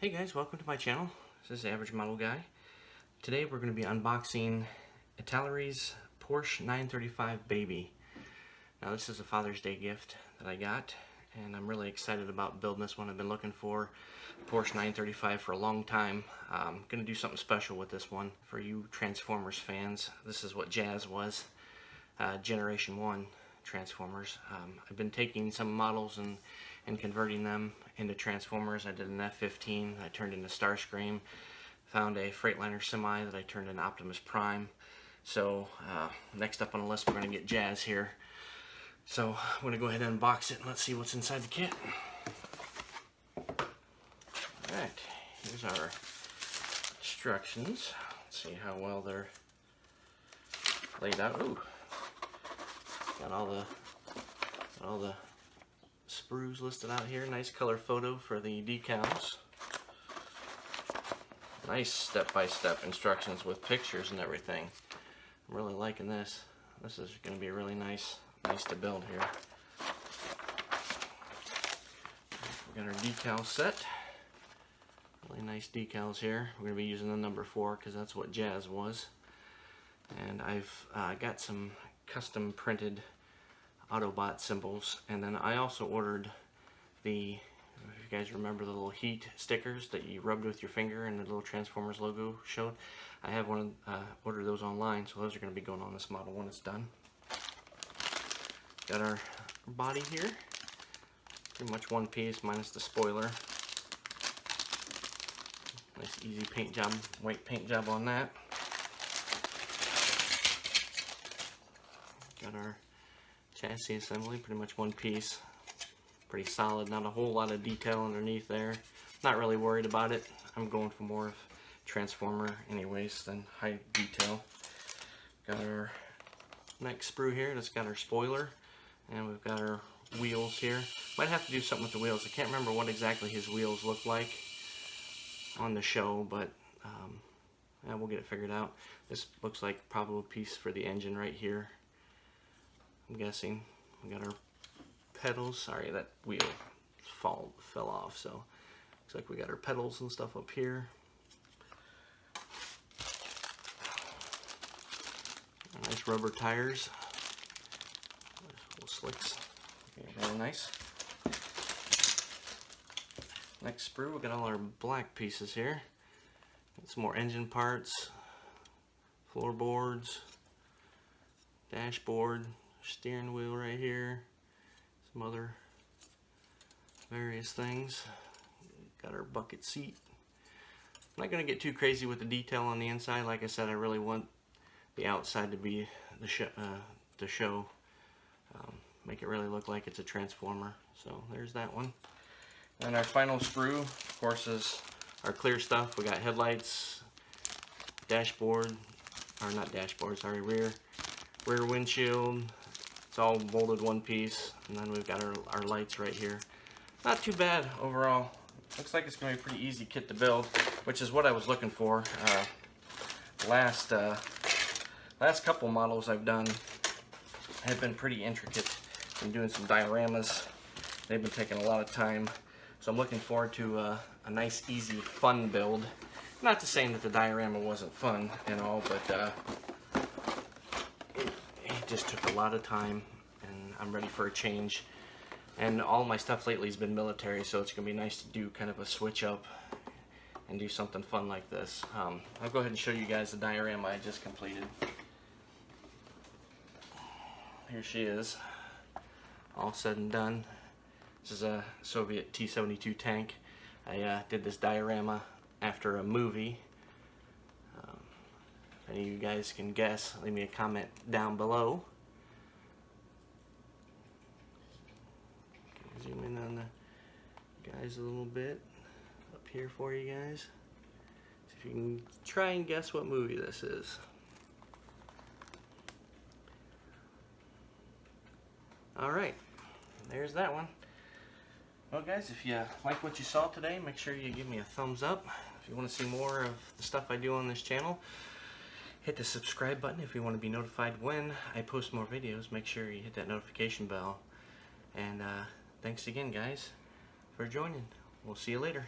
Hey guys, welcome to my channel. This is Average Model Guy. Today we're going to be unboxing Italeri's Porsche 935 Baby. Now this is a Father's Day gift that I got, and I'm really excited about building this one. I've been looking for a Porsche 935 for a long time. I'm going to do something special with this one. For you Transformers fans, this is what Jazz was, Generation 1 Transformers. I've been taking some models and converting them into Transformers. I did an F-15, I turned into Starscream, found a Freightliner semi that I turned into Optimus Prime. So next up on the list we're going to get Jazz here. So I'm going to go ahead and unbox it and let's see what's inside the kit. Alright, here's our instructions. Let's see how well they're laid out. Ooh, got all the sprues listed out here. Nice color photo for the decals. Nice step-by-step instructions with pictures and everything. I'm really liking this. This is going to be really nice to build here. We got our decal set. Really nice decals here. We're going to be using the number 4 because that's what Jazz was. And I've got some custom printed Autobot symbols, and then I also ordered the, if you guys remember the little heat stickers that you rubbed with your finger and the little Transformers logo showed. I have ordered those online, so those are going to be going on this model when it's done. Got our body here, pretty much one piece minus the spoiler. Nice easy paint job, white paint job on that. Got our chassis assembly, pretty much one piece. Pretty solid, not a whole lot of detail underneath there. Not really worried about it. I'm going for more of Transformer anyways than high detail. Got our next sprue here, that's got our spoiler. And we've got our wheels here. Might have to do something with the wheels. I can't remember what exactly his wheels look like on the show, but yeah, we'll get it figured out. This looks like probably a piece for the engine right here, I'm guessing. We got our pedals. Sorry, that wheel fell off, so looks like we got our pedals and stuff up here. Nice rubber tires. Little slicks. Okay, very nice. Next sprue, we got all our black pieces here. Got some more engine parts, floorboards, dashboard, steering wheel right here, some other various things. Got our bucket seat. I'm not going to get too crazy with the detail on the inside. Like I said, I really want the outside to be the show, make it really look like it's a Transformer. So there's that one. And our final sprue, of course, is our clear stuff. We got headlights, dashboard, or not dashboard, sorry, rear windshield. It's all bolted one piece, and then we've got our lights right here. Not too bad overall. Looks like it's going to be a pretty easy kit to build, which is what I was looking for. Last couple models I've done have been pretty intricate. I'm doing some dioramas. They've been taking a lot of time, so I'm looking forward to a nice, easy, fun build. Not to say that the diorama wasn't fun and all, but it just took a lot of time, and I'm ready for a change. And all my stuff lately has been military, so it's going to be nice to do kind of a switch up and do something fun like this. I'll go ahead and show you guys the diorama I just completed. Here she is, all said and done. This is a Soviet T-72 tank. I did this diorama after a movie. If any of you guys can guess, leave me a comment down below. Zoom in on the guys a little bit up here for you guys. See if you can try and guess what movie this is. Alright, there's that one. Well guys, if you like what you saw today, make sure you give me a thumbs up. If you want to see more of the stuff I do on this channel, hit the subscribe button. If you want to be notified when I post more videos, make sure you hit that notification bell. And thanks again guys for joining. We'll see you later.